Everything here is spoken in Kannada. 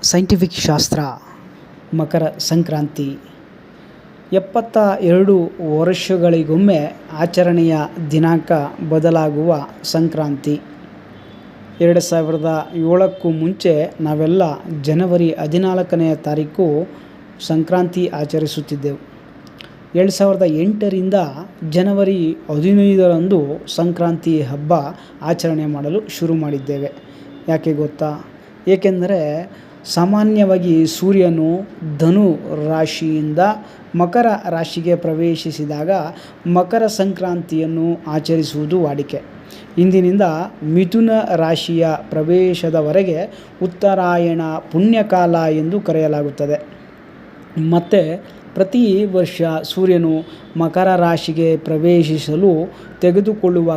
ಸೈಂಟಿಫಿಕ್ ಶಾಸ್ತ್ರ ಮಕರ ಸಂಕ್ರಾಂತಿ 72 ವರ್ಷಗಳಿಗೊಮ್ಮೆ ಆಚರಣೆಯ ದಿನಾಂಕ ಬದಲಾಗುವ ಸಂಕ್ರಾಂತಿ. 2007ಕ್ಕೂ ಮುಂಚೆ ನಾವೆಲ್ಲ ಜನವರಿ 14ನೇ ತಾರೀಕು ಸಂಕ್ರಾಂತಿ ಆಚರಿಸುತ್ತಿದ್ದೆವು. 2008ರಿಂದ ಜನವರಿ 15ರಂದು ಸಂಕ್ರಾಂತಿ ಹಬ್ಬ ಆಚರಣೆ ಮಾಡಲು ಶುರು ಮಾಡಿದ್ದೇವೆ. ಯಾಕೆ ಗೊತ್ತಾ? ಏಕೆಂದರೆ ಸಾಮಾನ್ಯವಾಗಿ ಸೂರ್ಯನು ಧನು ರಾಶಿಯಿಂದ ಮಕರ ರಾಶಿಗೆ ಪ್ರವೇಶಿಸಿದಾಗ ಮಕರ ಸಂಕ್ರಾಂತಿಯನ್ನು ಆಚರಿಸುವುದು ವಾಡಿಕೆ. ಇಂದಿನಿಂದ ಮಿಥುನ ರಾಶಿಯ ಪ್ರವೇಶದವರೆಗೆ ಉತ್ತರಾಯಣ ಪುಣ್ಯಕಾಲ ಎಂದು ಕರೆಯಲಾಗುತ್ತದೆ. ಮತ್ತು ಪ್ರತಿ ವರ್ಷ ಸೂರ್ಯನು ಮಕರ ರಾಶಿಗೆ ಪ್ರವೇಶಿಸಲು ತೆಗೆದುಕೊಳ್ಳುವ